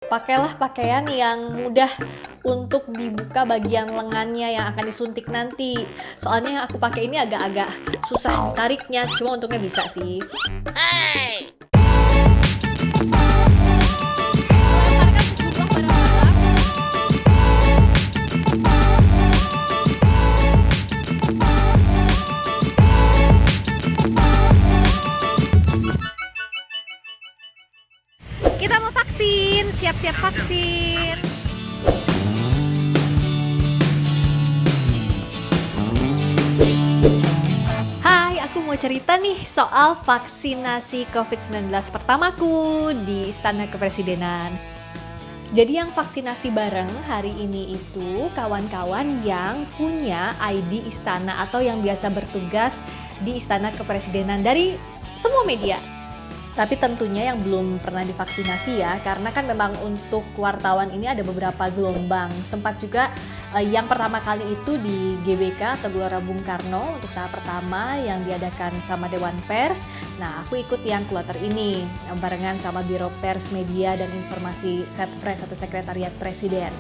Pakailah pakaian yang mudah untuk dibuka bagian lengannya yang akan disuntik nanti. Soalnya yang aku pakai ini agak-agak susah tariknya, cuma untungnya bisa sih. Hey! Kita mau vaksin, siap-siap vaksin. Hai, aku mau cerita nih soal vaksinasi COVID-19 pertamaku di Istana Kepresidenan. Jadi yang vaksinasi bareng hari ini itu kawan-kawan yang punya ID Istana atau yang biasa bertugas di Istana Kepresidenan dari semua media. Tapi tentunya yang belum pernah divaksinasi ya, karena kan memang untuk wartawan ini ada beberapa gelombang. Sempat juga yang pertama kali itu di GBK atau Gelora Bung Karno untuk tahap pertama yang diadakan sama Dewan Pers. Nah, aku ikut yang kloter ini, yang barengan sama Biro Pers, Media, dan Informasi Setpres atau Sekretariat Presiden.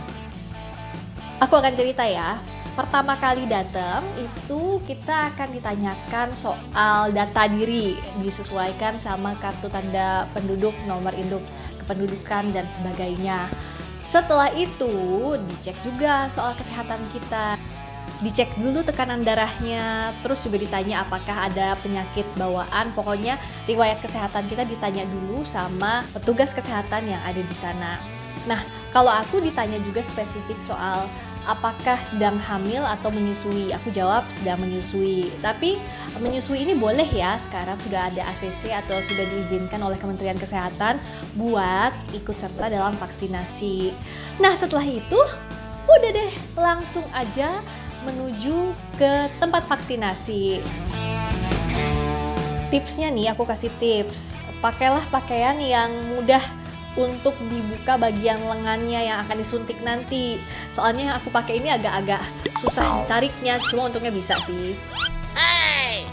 Aku akan cerita ya. Pertama kali datang itu kita akan ditanyakan soal data diri, disesuaikan sama kartu tanda penduduk, nomor induk kependudukan dan sebagainya. Setelah itu dicek juga soal kesehatan kita. Dicek dulu tekanan darahnya, terus juga ditanya apakah ada penyakit bawaan. Pokoknya riwayat kesehatan kita ditanya dulu sama petugas kesehatan yang ada di sana. Nah, kalau aku ditanya juga spesifik soal apakah sedang hamil atau menyusui. Aku jawab sedang menyusui. Tapi menyusui ini boleh ya, sekarang sudah ada ACC atau sudah diizinkan oleh Kementerian Kesehatan buat ikut serta dalam vaksinasi. Nah, setelah itu udah deh langsung aja menuju ke tempat vaksinasi. Tipsnya nih, aku kasih tips. Pakailah pakaian yang mudah untuk dibuka bagian lengannya yang akan disuntik nanti. Soalnya yang aku pakai ini agak-agak susah tariknya, cuma untungnya bisa sih. Hey!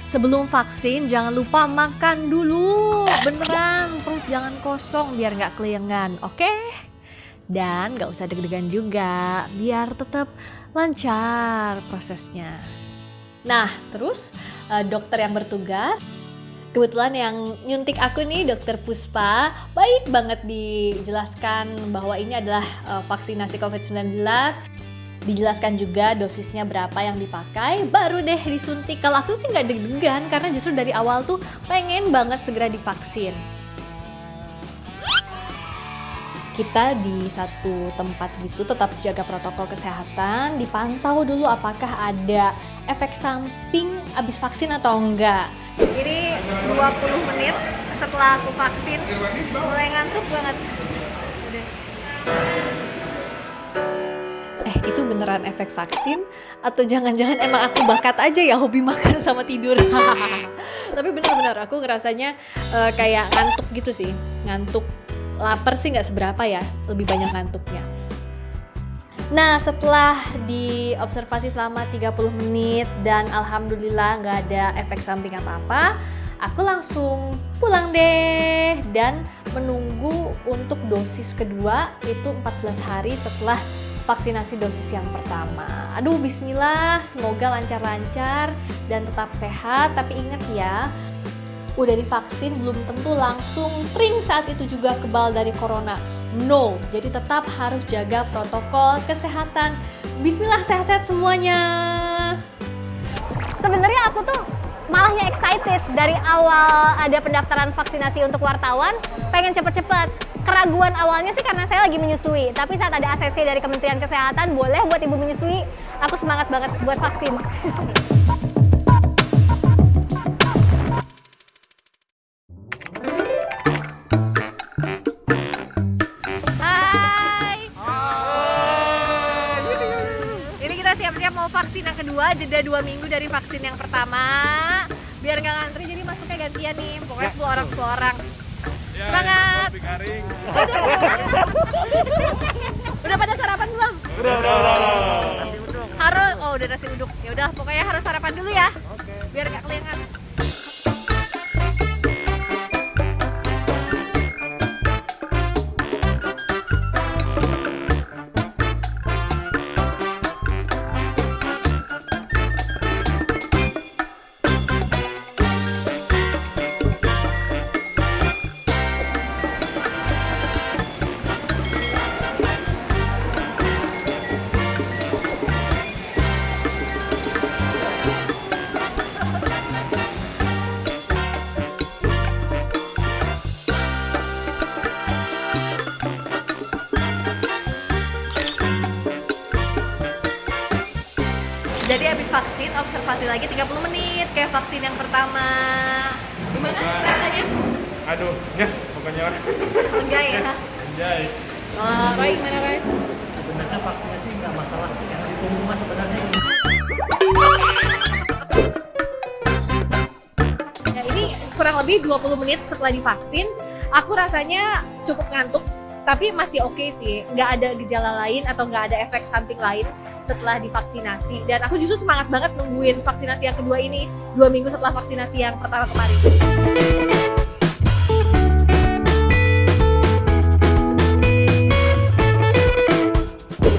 Sebelum vaksin jangan lupa makan dulu. Beneran, perut jangan kosong biar nggak kelayangan, oke? Dan nggak usah deg-degan juga, biar tetap lancar prosesnya. Nah, terus dokter yang bertugas, kebetulan yang nyuntik aku nih Dokter Puspa, baik banget dijelaskan bahwa ini adalah vaksinasi COVID-19. Dijelaskan juga dosisnya berapa yang dipakai, baru deh disuntik. Kalau aku sih nggak deg-degan karena justru dari awal tuh pengen banget segera divaksin. Kita di satu tempat gitu tetap jaga protokol kesehatan, dipantau dulu apakah ada efek samping abis vaksin atau enggak. Jadi 20 menit setelah aku vaksin, mulai ngantuk banget. Udah. Itu beneran efek vaksin atau jangan-jangan emang aku bakat aja ya hobi makan sama tidur. Tapi bener-bener aku ngerasanya kayak ngantuk gitu sih, ngantuk. Lapar sih nggak seberapa ya, lebih banyak ngantuknya. Nah, setelah diobservasi selama 30 menit dan alhamdulillah nggak ada efek samping apa-apa, aku langsung pulang deh dan menunggu untuk dosis kedua itu 14 hari setelah vaksinasi dosis yang pertama. Aduh, bismillah, semoga lancar-lancar dan tetap sehat. Tapi ingat ya, udah divaksin belum tentu langsung tring saat itu juga kebal dari corona. No, jadi tetap harus jaga protokol kesehatan. Bismillah, sehat-sehat semuanya. Sebenarnya aku tuh malahnya excited dari awal ada pendaftaran vaksinasi untuk wartawan, pengen cepet-cepet. Keraguan awalnya sih karena saya lagi menyusui, tapi saat ada ACC dari Kementerian Kesehatan boleh buat ibu menyusui, aku semangat banget buat vaksin. Siap-siap mau vaksin yang kedua, jeda 2 minggu dari vaksin yang pertama. Biar nggak ngantri, jadi masuknya gantian nih. Pokoknya 10 orang. Ya, semangat! Udah pada sarapan belum? Udah. Harus, udah nasi uduk. Ya udah, pokoknya harus sarapan dulu ya. Oke. Biar nggak keliangan. vaksin, observasi lagi 30 menit kayak vaksin yang pertama. Gimana rasanya? Aduh, yes, pokoknya. Enggak ya? Anjay. Roy, gimana Roy? Sebenarnya vaksinasi nggak masalah, yang ditunggu mas sebenarnya ini. Ya, ini kurang lebih 20 menit setelah divaksin, aku rasanya cukup ngantuk, tapi masih oke sih. Nggak ada gejala lain atau nggak ada efek samping lain setelah divaksinasi. Dan aku justru semangat banget nungguin vaksinasi yang kedua ini, 2 minggu setelah vaksinasi yang pertama kemarin.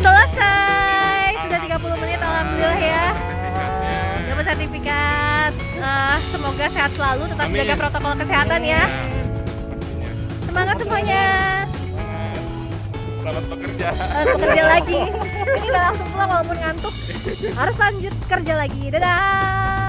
Selesai, sudah 30 menit, alhamdulillah ya. Dapat sertifikat. Semoga sehat selalu, tetap Amin. jaga protokol kesehatan ya. Semangat semuanya. Selamat bekerja. Bekerja lagi. Ini udah langsung pulang walaupun ngantuk. Harus lanjut kerja lagi. Dadah.